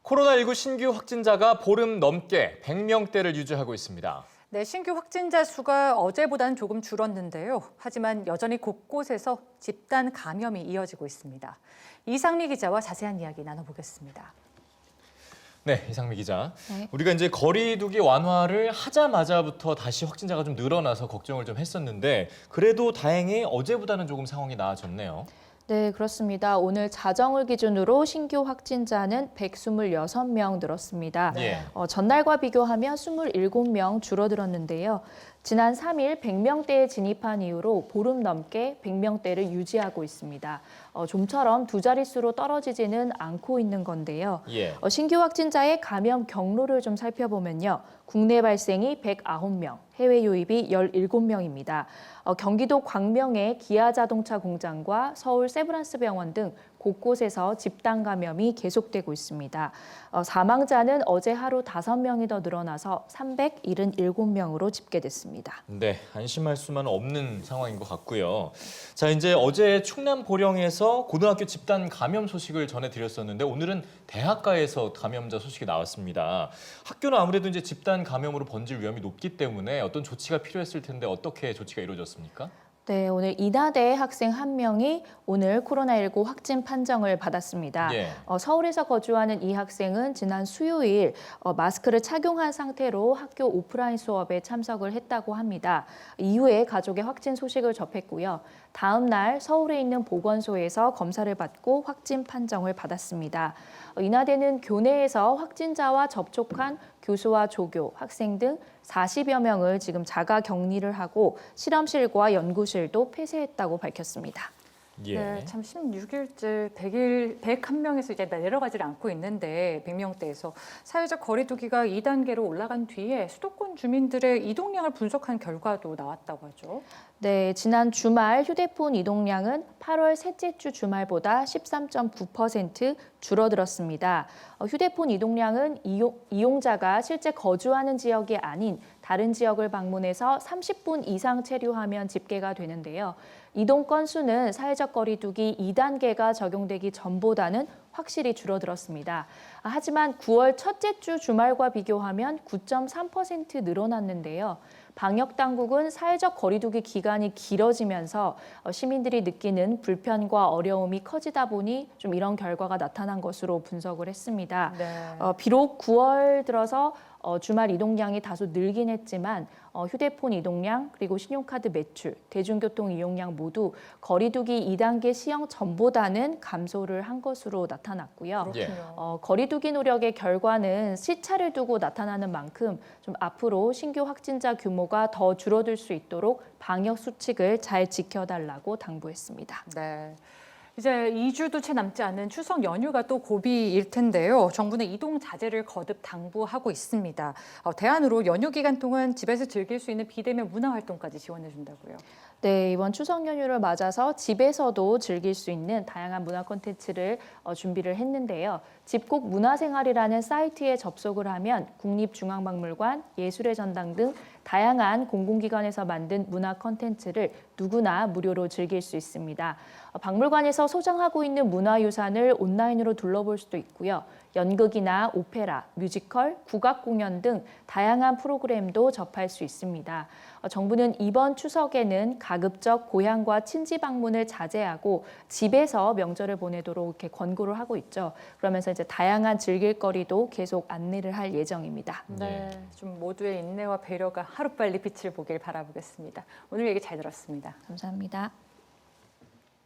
코로나19 신규 확진자가 보름 넘게 100명대를 유지하고 있습니다. 네, 신규 확진자 수가 어제보다는 조금 줄었는데요. 하지만 여전히 곳곳에서 집단 감염이 이어지고 있습니다. 이상미 기자와 자세한 이야기 나눠보겠습니다. 네, 이상미 기자. 네. 우리가 이제 거리두기 완화를 하자마자부터 다시 확진자가 좀 늘어나서 걱정을 좀 했었는데 그래도 다행히 어제보다는 조금 상황이 나아졌네요. 네, 그렇습니다. 오늘 자정을 기준으로 신규 확진자는 126명 늘었습니다. 예. 전날과 비교하면 27명 줄어들었는데요. 지난 3일 100명대에 진입한 이후로 보름 넘게 100명대를 유지하고 있습니다. 좀처럼 두 자릿수로 떨어지지는 않고 있는 건데요. 예. 신규 확진자의 감염 경로를 좀 살펴보면요. 국내 발생이 109명, 해외 유입이 17명입니다. 경기도 광명의 기아자동차 공장과 서울 세브란스병원 등 곳곳에서 집단 감염이 계속되고 있습니다. 사망자는 어제 하루 5명이 더 늘어나서 377명으로 집계됐습니다. 네, 안심할 수만은 없는 상황인 것 같고요. 자, 이제 어제 충남 보령에서 고등학교 집단 감염 소식을 전해드렸었는데 오늘은 대학가에서 감염자 소식이 나왔습니다. 학교는 아무래도 이제 집단 감염으로 번질 위험이 높기 때문에 어떤 조치가 필요했을 텐데 어떻게 조치가 이루어졌습니까? 네, 오늘 인하대 학생 1명이 오늘 코로나19 확진 판정을 받았습니다. 예. 서울에서 거주하는 이 학생은 지난 수요일 마스크를 착용한 상태로 학교 오프라인 수업에 참석을 했다고 합니다. 이후에 가족의 확진 소식을 접했고요. 다음 날 서울에 있는 보건소에서 검사를 받고 확진 판정을 받았습니다. 인하대는 교내에서 확진자와 접촉한 교수와 조교, 학생 등 40여 명을 지금 자가 격리를 하고 실험실과 연구실도 폐쇄했다고 밝혔습니다. 예. 네, 참 16일째 101명에서 이제 내려가질 않고 있는데 100명대에서 사회적 거리두기가 2단계로 올라간 뒤에 수도권 주민들의 이동량을 분석한 결과도 나왔다고 하죠. 네, 지난 주말 휴대폰 이동량은 8월 셋째 주 주말보다 13.9% 줄어들었습니다. 휴대폰 이동량은 이용자가 실제 거주하는 지역이 아닌 다른 지역을 방문해서 30분 이상 체류하면 집계가 되는데요. 이동 건수는 사회적 거리두기 2단계가 적용되기 전보다는 확실히 줄어들었습니다. 하지만 9월 첫째 주 주말과 비교하면 9.3% 늘어났는데요. 방역당국은 사회적 거리두기 기간이 길어지면서 시민들이 느끼는 불편과 어려움이 커지다 보니 좀 이런 결과가 나타난 것으로 분석을 했습니다. 네. 비록 9월 들어서 주말 이동량이 다소 늘긴 했지만 휴대폰 이동량 그리고 신용카드 매출, 대중교통 이용량 모두 거리두기 2단계 시행 전보다는 감소를 한 것으로 나타났고요. 그렇군요. 거리두기 노력의 결과는 시차를 두고 나타나는 만큼 좀 앞으로 신규 확진자 규모가 더 줄어들 수 있도록 방역 수칙을 잘 지켜달라고 당부했습니다. 네. 이제 2주도 채 남지 않은 추석 연휴가 또 고비일 텐데요. 정부는 이동 자제를 거듭 당부하고 있습니다. 대안으로 연휴 기간 동안 집에서 즐길 수 있는 비대면 문화 활동까지 지원해 준다고요. 네, 이번 추석 연휴를 맞아서 집에서도 즐길 수 있는 다양한 문화 콘텐츠를 준비를 했는데요. 집콕 문화생활이라는 사이트에 접속을 하면 국립중앙박물관, 예술의 전당 등 다양한 공공기관에서 만든 문화 콘텐츠를 누구나 무료로 즐길 수 있습니다. 박물관에서 소장하고 있는 문화유산을 온라인으로 둘러볼 수도 있고요. 연극이나 오페라, 뮤지컬, 국악 공연 등 다양한 프로그램도 접할 수 있습니다. 정부는 이번 추석에는 가급적 고향과 친지 방문을 자제하고 집에서 명절을 보내도록 이렇게 권고를 하고 있죠. 그러면서 이제 다양한 즐길거리도 계속 안내를 할 예정입니다. 네, 좀 모두의 인내와 배려가 하루빨리 빛을 보길 바라보겠습니다. 오늘 얘기 잘 들었습니다. 감사합니다.